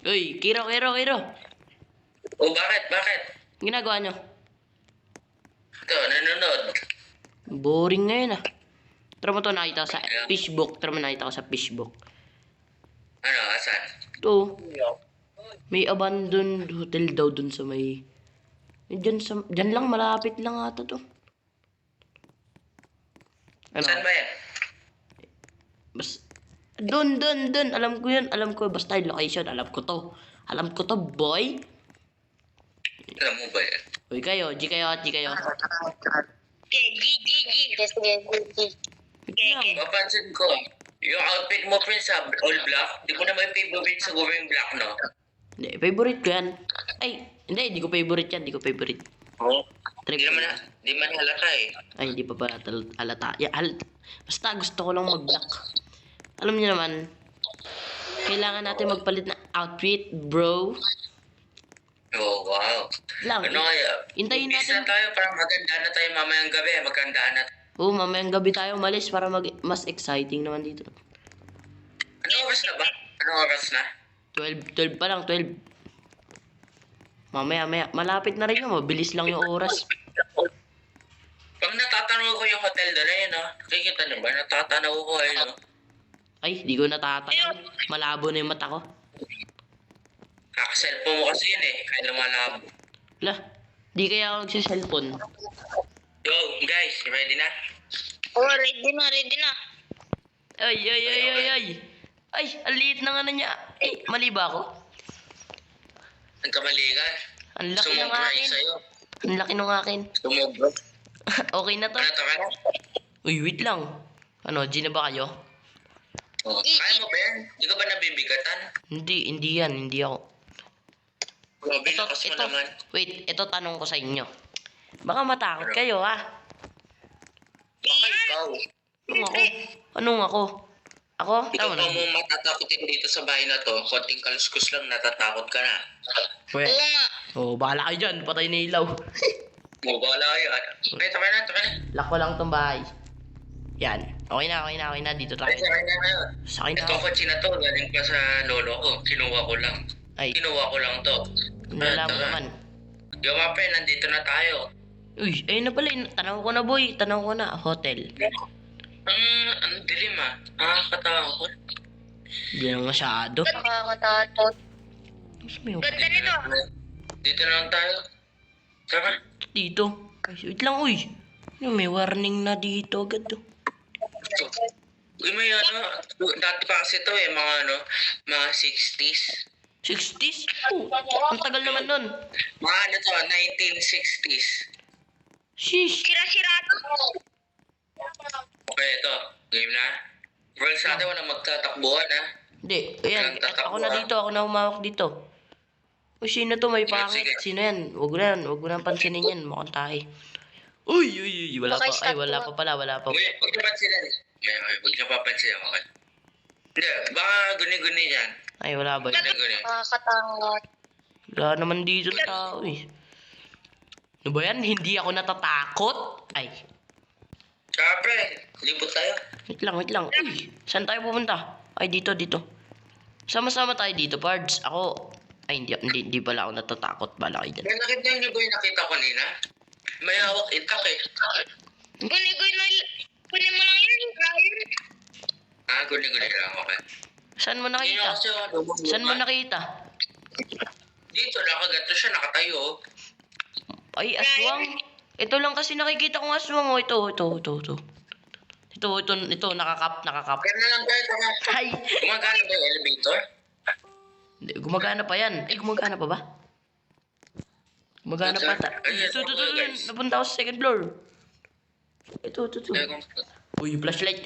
Uy, Kiro. Oh, bakit? Bakit? Ginagawa nyo? Ito, nanonood. Boring ngayon ah. Tara mo to nakita ko sa fishbook. Ano, asan? Ito. May abandoned hotel daw dun sa may... Diyan lang, malapit lang ata to. Ano? Saan ba yan? Dun. Alam ko yun. Basta yung location. Alam ko to, boy. Alam mo ba yan? Uy, kayo. G kayo. G. Sige. Wait lang. Mapansin ko, yung outfit mo, Prince, all black. Di mo na may favorite sa going black, no? Hindi, favorite ko yan. Ay, hindi ko favorite yan. Oo. Trip Di ko naman yan. di man halata eh. Ay, hindi pa pala halata. Basta gusto ko lang mag-black. Alam niyo naman, kailangan natin magpalit ng outfit, bro. Oh, wow. Lang. Ano kaya? Hintayin Umpisa natin. na tayo para maganda na tayo mamayang gabi. Magandaan na. Oo, mamayang gabi tayo umalis para mas exciting naman dito. Ano oras na ba? Ano oras na? 12 pa lang, 12. Mamaya, malapit na rin yun. Mabilis lang yung oras. Pag natatanaw ko yung hotel doon, ayun, no? Nakikita niyo ba? Natatanaw ko, ayun, no? Ay, di ko natatanaw. Malabo na yung mata ko. Kaka-cellphone mo kasi yun eh. Kaya lumalabo. Lah, di kaya ako nagsiselfone. Yo, guys, ready na? Oh, ready na. Ay. Ay, ang liit na nga na niya. Ay, mali ba ako? Nagkamali ka. Ang laki ng Sumobra akin. yung sa'yo. Ang laki ng akin. Sumobra. Okay na to. Ano to ka na? Uy, wait lang. Ano, G na ba kayo? Oh, kaya mo ba yan? Hindi ka ba nabibigatan? Hindi ako. Grabe, Ito, lakas mo naman. wait, ito tanong ko sa inyo. Baka matakot kayo, ha? Baka ikaw. Anong ako? Ako? Ikaw Tama pa na. mo matatakotin dito sa bahay na to. Konting kaluskus lang, natatakot ka na. Well, Oo nga. bahala kayo dyan. Patay na ilaw. Mabala kayo. Okay, tama na. Lock ko lang tong bahay. Yan. Okay na. Dito tayo. Ay, sakay na ngayon. Sakay na Ito ako. kotse na to, galing pa sa lolo ko. Kinuha ko lang. Ay, Kinuha ko lang to. nalaman naman. Yung mga pre, nandito na tayo. Uy, ayun na pala. Tanaw ko na, boy. Hotel. Ang dilim ah. Nakakatakot. Hindi na masyado. Nakakatakot. Mas may Ganda nito. Dito na lang tayo. Tara. dito. Ay, wait lang, uy. May warning na dito agad. Uy, may ano. Dati pa kasi to eh, mga 60s. 60s? Oh, ang tagal naman nun. Mga ano to, 1960s. Sheesh. Sira-sira to. Okay, ito. Game na. Well, sa atin walang magtatakbuhan ha. Hindi, ayan. Ako na humawak dito. Uy, sino to? May pangit. Sige. Sino yan? Huwag na pansinin yan. Mukhang tayo. Uy. Wala pa. Ay, wala pa pala. Huwag niyo pansinan eh. Huwag niyo papansin. Okay. Hindi, baka guni-guni yan. Ay, wala ba? Guni-guni. Nakakatakot. Wala naman dito na tao eh. Ano ba yan? Hindi ako natatakot? Ay, Kapre, libot tayo. wait lang. Uy, saan tayo pupunta? Ay, dito. Sama-sama tayo dito, Pards. Ako, ay, hindi pala ako natatakot. Bala kayo dyan. May nakita niyo ba yung nakita ko nina? May hawak itak eh. Kunin mo lang yun. Ryan. Guni-guni lang, okay. Saan mo Hindi nakita? kasi Saan mo nakita? Dito, nakagato siya, nakatayo. Oh. Ay, aswang. Ito lang kasi nakikita kong aswang. Oh, ito. Ito, nakakap. Kaya na lang tayo, tama. Ay, Gumagana ba yung elevator? hindi, gumagana pa yan. Ay, gumagana pa ba? Gumagana pa ta. Ito, napunta ako sa second floor. Ito. Uy, flashlight.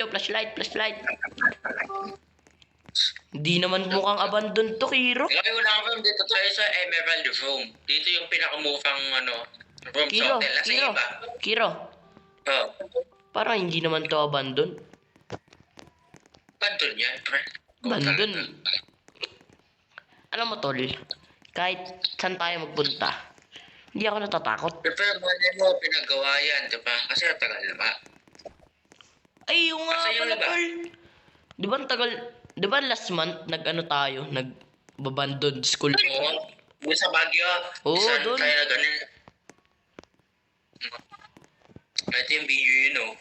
Hindi naman mukhang abandon to, Kiro. Ngayon wala kami dito tayo sa Emerald Room. Dito yung pinakamufang room sa hotel. Nasa iba. Kiro. Oh. Parang hindi naman to abandon. Bandun yan, pre. Abandon. Alam mo, tol, kahit saan tayo magpunta, hindi ako natatakot. Pero mali mo, pinagawa yan, di ba? Kasi tagal na ba? Ay, yung nga Kasi yun pala, ba? tol. Di ba ang tagal, di ba last month, nag-ano tayo, Abandoned school. Oo. Doon sa Baguio. Oo, Saan doon. tayo na ganun. Ito yung video yun, oh.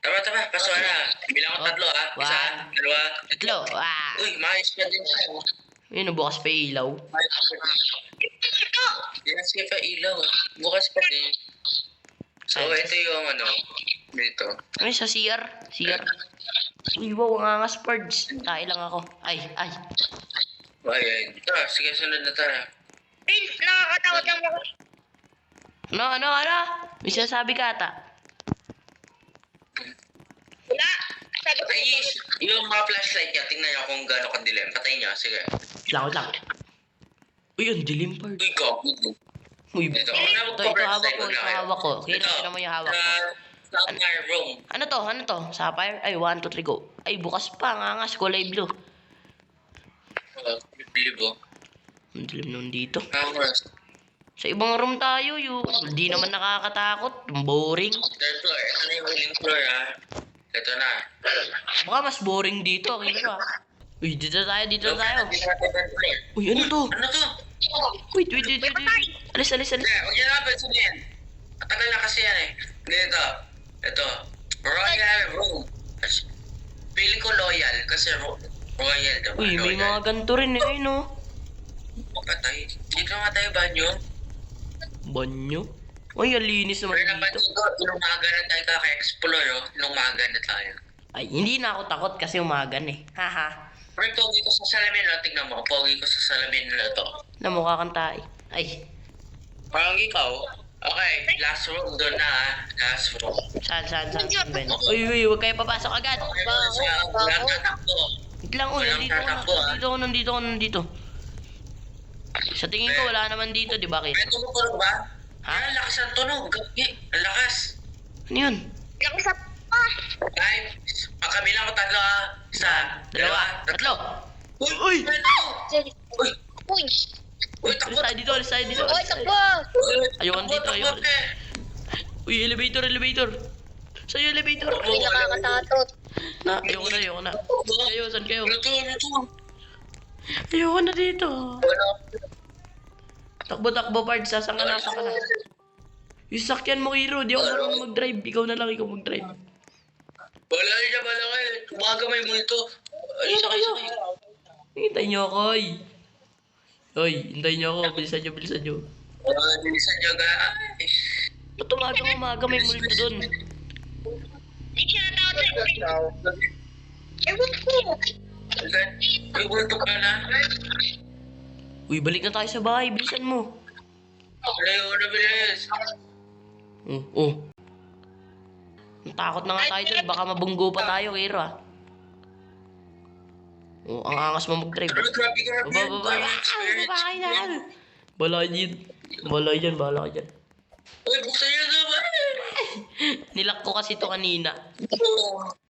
Tama. Paso na. Bilang ko tatlo, ha. Isa, One. dalawa. Tatlo. Ah. Uy, maayos pa din siya. Oh. Yun, bukas pa yung ilaw. Yan pa ilaw, ah. Bukas pa din. So, ito yung ano. Dito. Ano sa CR? CR. Uy, wow, ang angas, Pards. Tayo lang ako. Ay. Ayan. Tara, sige, sunod na tayo. Vince, nakakatakot lang ako. Ano? May sinasabi ka ata. Wala. Sabi ko, Ay, yung mga flashlight niya, tingnan niyo kung gaano kadilim. Patay niya, sige. Wait lang. Uy, ang dilim, Pards. Uy, go. Uy, Ito, ito hawak ko. Kaya na mo yung hawak ko. Sa my room. Ano to? Sapphire? Ay, 1, 2, 3, go. Ay, bukas pa. Ang angas, kulay blue. Libo. Ang dilim nun dito. Hours. Sa ibang room tayo, hindi naman nakakatakot. Boring. Third floor. Ano yung huling floor, ha? Ito na. Baka mas boring dito. Kaya ba? Uy, dito tayo. Dito natin third floor. Uy, ano to? Ano to? Wait. Alis. Hindi, huwag niyo na pansinin. Matagal na kasi yan, eh. Dito. Ito. Royal room. Feeling ko loyal kasi royal, diba? Uy, may mga ganito rin eh, no? Patay. Dito nga tayo banyo. Banyo? Uy, ang linis naman Pero naman dito. dito, nung umaga na tayo kaka-explore, oh. Nung umaga na tayo. Ay, hindi na ako takot kasi umagan eh. Haha. Pero pogi ko sa salamin na, tignan mo. Pogi ko sa salamin na to. Namukha kang tayo. Ay, Parang ikaw. Okay, last room doon na, ha. Last room. saan, Ben? Uy, huwag kayo papasok agad. Walang tatakbo. Wait lang, Walang tatakbo, ah. nandito. Sa tingin ko, wala naman dito, di ba, Kit? May tumutunog ba? Ha? Ang lakas ng tunog. Gabi. Ang lakas. Ano yun? lang sa pa. Ay, pagkabilang ko tatlo, ha. Isa, Dalawa, tatlo. Uy! Uy! Uy! Uy! Uy! Uy, takbo! Alis tayo dito. Uy, takbo! Ayoko dito, ayoko. Uy, elevator. Sa'yo, elevator. Uy, nakakatakot. Ayoko na. Kayo, saan kayo? Luto. Ayoko na dito. Wala. Takbo, Pards. Saan ka na? Yung sakyan mo, Hero. Di ako marunong mag-drive. Ikaw na lang, ikaw mag-drive. Wala kayo. Umaga may multo. Ay, sakay. Hintayin niyo ako, oy. Oy, hintayin niyo ako. Bilisan niyo. Wala, bilisan niyo, guys. Ba't umaga may multo dun? Hindi siya natakot. Ewan ko. May multo ka na. Uy, balik na tayo sa bahay. Bilisan mo. Wala na, bilis. Oh. Natakot na nga tayo dun. Baka mabunggo pa tayo, Hero, ah. Oh, ang angas mo mag-drive. Pero grabe. Babae na. Bala dyan. Uy, buksan niyo na ba? Nilak ko kasi to kanina. Oo.